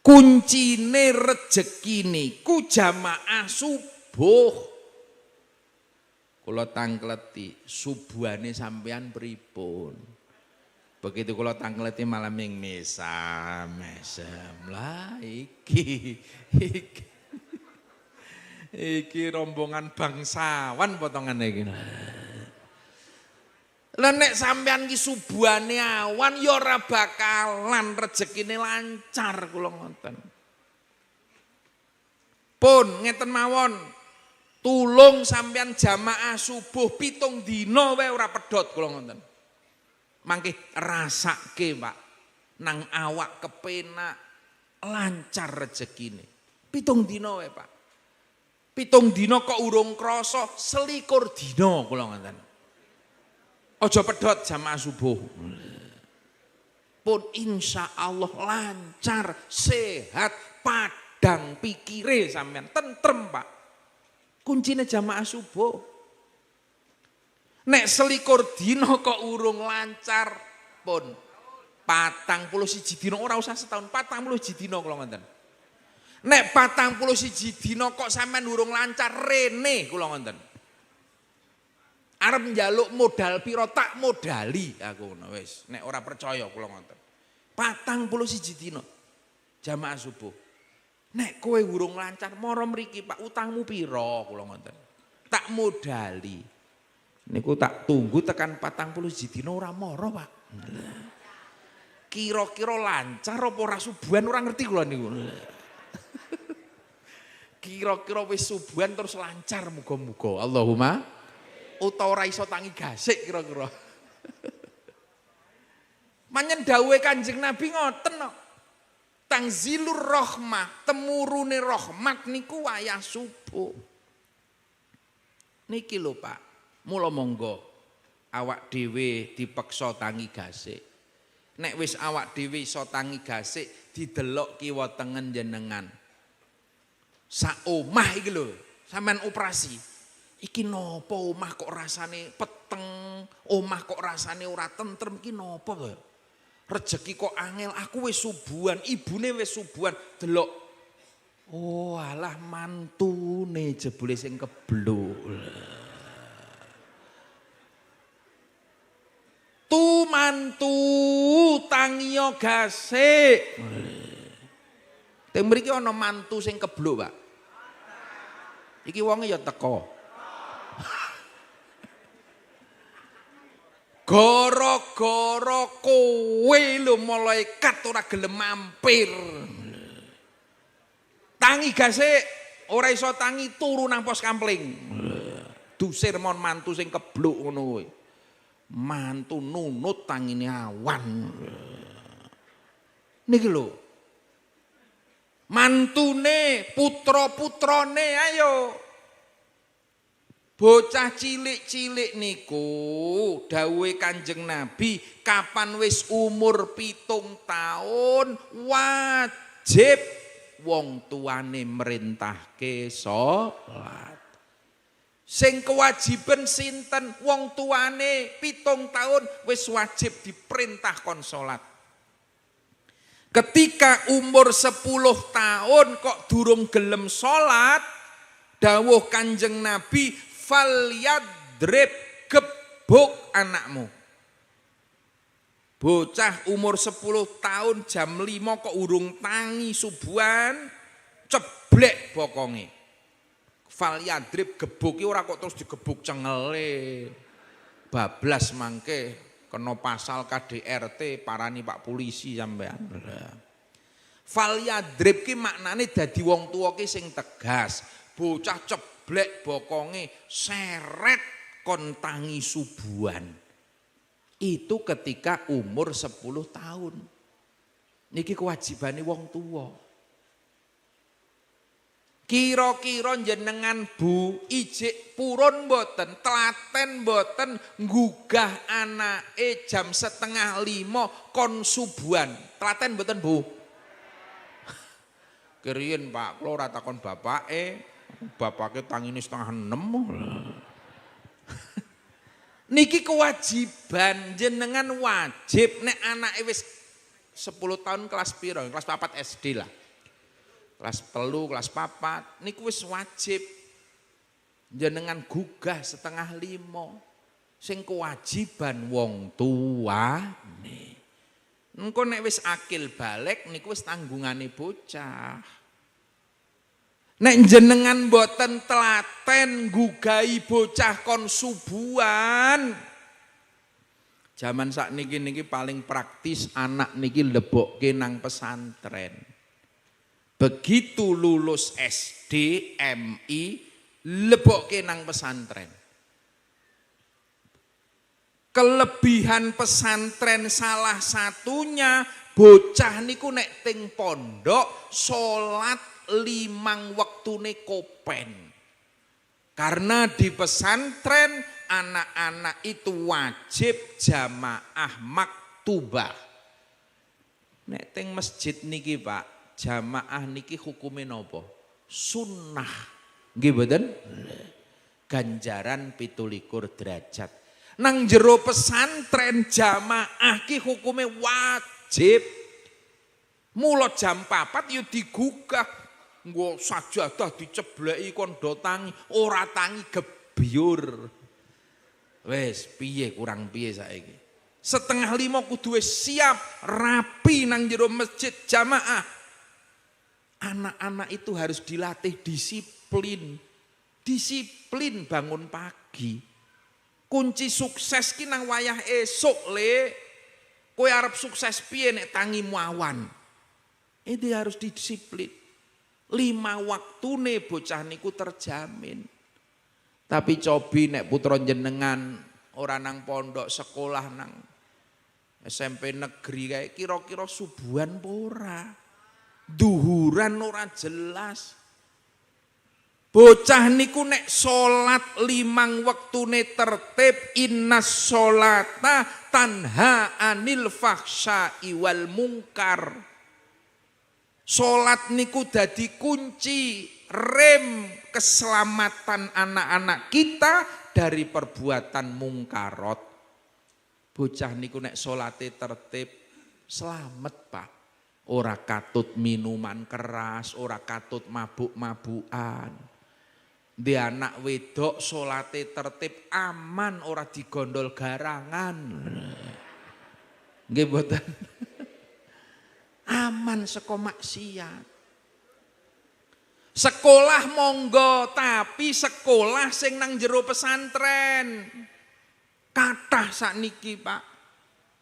Kuncine rejeki niku jamaah subuh. Kula tangkleti subuhane sampean pripun? Begitu kula tangkleti malam ming mesam lah iki rombongan bangsawan potongane iki. Lah nek sampean ki subuhane awan ya ora bakalan rezekine lancar kula ngoten. Pun ngeten mawon. Tulung sampean jamaah subuh 7 dina wae ora pedhot kula ngoten. Mangke rasake Pak, nang awak kepenak, lancar rezekine. 7 dina wae Pak. 7 dina kok urung krasa, 21 dina kula ngoten. Aja pedhot jamaah subuh. Pun insya Allah lancar, sehat, padang pikire sampean, tentrem Pak. Kuncine jamaah subuh. Nek 21 dina kok urung lancar pun 41 dina ora usah setahun, 41 dina kula ngoten. Nek 41 dina kok sampean urung lancar rene kula ngoten. Arep njaluk modal pira tak modali aku ngono wis. Nek ora percaya kula ngoten. 41 dina jamaah subuh. Nek kowe urung lancar mara mriki Pak, utangmu pira kula ngoten. Tak modali. Niku tak tunggu tekan 40 dina ora mara Pak. Kira-kira lancar apa ora subuhan ora ngerti kula niku. Kira-kira wis subuhan terus lancar muga-muga. Allahumma utawa ora iso tangi gasik kira-kira. Manyen dawuhe Kanjeng Nabi ngoten kok. Tangzilur rahmah, temurune rahmat niku wayah subuh. Niki lho Pak, mula monggo awak dhewe dipeksa tangi gasik. Nek wis awak dhewe iso tangi gasik, didelok kiwa tengen jenengan. Sak omah iki lho, sampean operasi. Iki napa omah kok rasane peteng, omah kok rasane ora tentrem iki napa kok? Rezeki kok angel, aku wis subuhan, ibune wis subuhan, delok. Oh, alah mantune jebule sing kebluk. Tu mantu tangiyo gasik. Teng mriki ana mantu sing kebluk, Pak. Iki wonge ya teko. Gara-gara kowe lho malaikat ora gelem mampir. Tangi gasik, ora iso tangi turu nang pos kampling. Dusir mon mantu sing kebluk ngono kowe. Mantu nunut tangine awan. Niki lho. Mantune, putra-putrane ayo. Bocah cilik-cilik niku dawuhe Kanjeng Nabi kapan wis umur 7 taun wajib wong tuane merintahke salat. Sing kewajiban sinten? Wong tuane 7 taun wis wajib diperintah kon salat. Ketika umur 10 tahun kok durung gelem salat, dawuh Kanjeng Nabi falyadrib, gebuk anakmu. Bocah umur 10 tahun jam 5 kok urung tangi subuhan, ceblek bokonge. Falyadrib, gebuki ora kok terus digebuk cengele. Bablas mangke kena pasal KDRT parani Pak polisi sampean. Falyadrib ki maknane dadi wong tuwa ki sing tegas. Bocah ceblek bokonge seret kon tangi subuhan. Itu ketika umur 10 tahun. Niki kewajibane wong tua. Kira-kira jenengan Bu ijik purun mboten, telaten mboten nggugah anake jam 4:30 kon subuhan. Telaten mboten Bu? Keriyen Pak, kula ora takon bapake. Bapake tangine 5:30. Niki kewajiban jenengan wajib nek anake wis 10 tahun kelas piro? Kelas 4 SD lah. Kelas 3, kelas 4 niku wis wajib jenengan gugah 4:30. Sing kewajiban wong tuane. Engko nek wis akil balik niku wis tanggungane bocah. Nek jenengan boten telaten gugahi bocah kon subuhan. Zaman sakniki paling praktis anak niki lebokke nang pesantren. Begitu lulus SD, MI, lebokke nang pesantren. Kelebihan pesantren salah satunya bocah niku nek ting pondok salat 5 wektune kopen. Karena di pesantren anak-anak itu wajib jamaah maktubah. Nek ting masjid niki Pak, jamaah niki hukume napa? Sunnah. Nggih mboten? Ganjaran 17 derajat. Nang jero pesantren jamaah ki hukume wajib. Mula jam 4 yo digugah. Nggo sajadah dicebleki kondo tangi, ora tangi gebyur. Wes piye kurang piye saiki? 4:30 kudu wis siap rapi nang jero masjid jamaah. Anak-anak itu harus dilatih disiplin. Disiplin bangun pagi. Kunci sukses ki nang wayah esuk le. Kowe arep sukses piye nek tangimu awan? Itu harus disiplin. 5 waktune bocah niku terjamin. Tapi cobi nek putra jenengan ora nang pondok sekolah nang SMP negeri kayak kira-kira subuhan ora. Duhuran ora jelas. Bocah niku nek salat 5 wektune tertib, innas sholata tanha anil fahsya'i wal mungkar. Salat niku dadi kunci rem keselamatan anak-anak kita dari perbuatan mungkarot. Bocah niku nek salate tertib selamat Pak. Ora katut minuman keras, ora katut mabuk-mabukan. Di anak wedok salate tertib aman, ora digondol garangan. Nggih mboten? Aman saka maksiat. Sekolah monggo, tapi sekolah sing nang jero pesantren. Kathah sakniki Pak.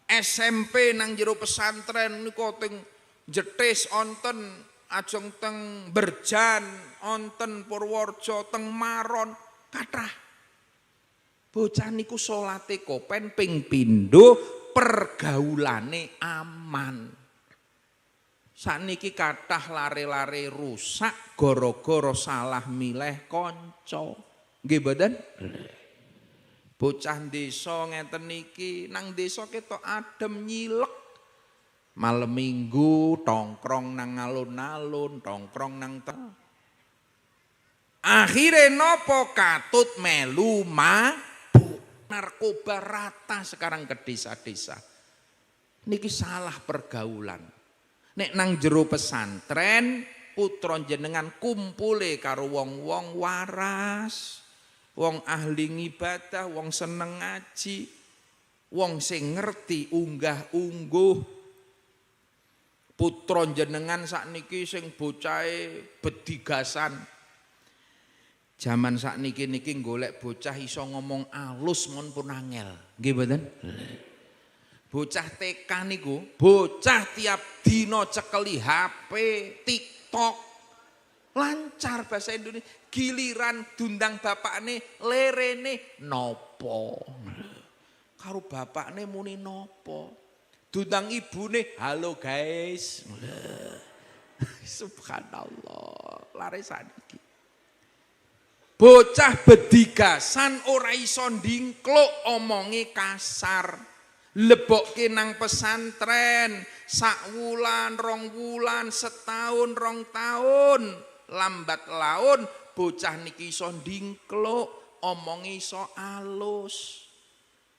SMP nang jero pesantren niku teng Jetis onten, ajeng teng Berjan, onten Purworejo, teng Maron, kathah. Bocah niku salate kopen ping pindho, pergaulane aman. Sakniki kathah lare-lare rusak gara-gara salah milih kanca. Nggih mboten? Bocah desa ngeten niki nang desa ketok adem nyilek. Malam minggu tongkrong nang alun-alun, tongkrong nang akhire nopo katut melu mabuk. Narkoba rata sekarang ke desa-desa. Niki salah pergaulan. Nek nang jero pesantren putra jenengan kumpule karo wong-wong waras, wong ahli ibadah, wong seneng ngaji, wong sing ngerti unggah-ungguh. Putra jenengan sakniki sing bocahe bedigasan. Zaman sakniki niki golek bocah iso ngomong alus mon pun angel. Nggih mboten? Bocah TK niku, bocah tiap dina cekeli HP, TikTok. Lancar bahasa Indonesia, giliran dundang bapakne lerene nopo. Karo bapakne muni nopo. Dundang ibune, halo guys. Subhanallah, lare saniki. Bocah bedigasan ora iso ndingkluk omonge kasar. Lebokke nang pesantren, sak wulan, 2 wulan, setahun, 2 tahun, lambat laun bocah niki iso ndingkluk, omonge iso alus.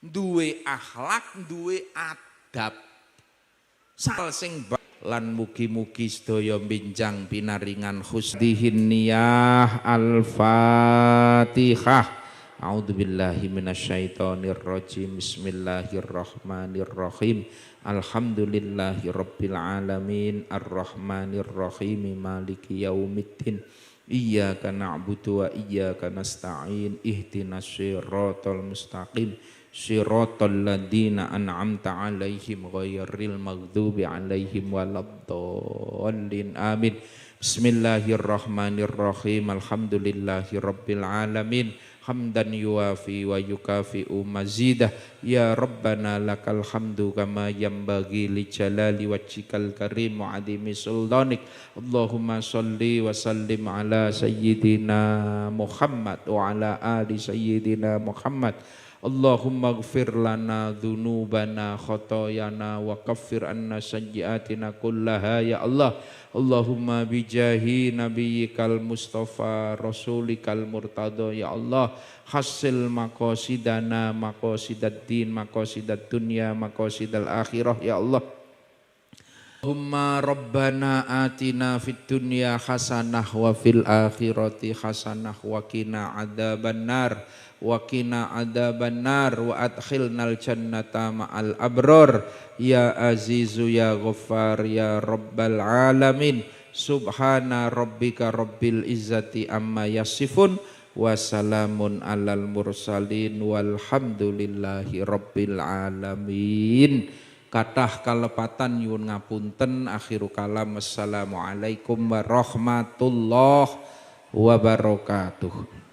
Duwe akhlak, duwe adab. Sal sing lan mugi-mugi sedaya binjang pinaringan husdihin niyah al-Fatihah. A'udzubillahi minasyaitonirrajim. Bismillahirrahmanirrahim. Alhamdulillahirabbil alamin arrahmanirrahim maliki yaumiddin. Iyyaka na'budu wa iyyaka nasta'in ihdinas siratal mustaqim siratal ladzina an'amta 'alaihim ghairil maghdubi 'alaihim waladdallin. Amin. Bismillahirrahmanirrahim. Alhamdulillahirabbil alamin. Hamdan yuwafi wa yukafi'u mazidah. Ya Rabbana lakal hamdu kama yanbaghi li jalali wajhikal karim wa 'azimi sultanik. Allahumma shalli wa sallim ala sayyidina Muhammad wa ala ali sayyidina Muhammad. Allahumma ighfir lana dzunubana khotoyana wa kaffir anna sayyiatina kullaha ya Allah. Allahumma bijahi nabiyyikal mustafa rasulikal murtada ya Allah. Hasil maqasidana maqasidad din maqasidad dunya maqasidal akhirah ya Allah. Allahumma rabbana atina fid dunya hasanah wa fil akhirati hasanah wa qina adzabannar wa qina adzabannar wa adkhilnal jannata ma'al abrar ya azizu ya ghaffar ya rabbal alamin. Subhana rabbika rabbil izzati amma yasifun wa salamun alal mursalin walhamdulillahi rabbil alamin. Kathah kalepatan nyuwun ngapunten. Akhiru kalam assalamualaikum warahmatullahi wabarakatuh.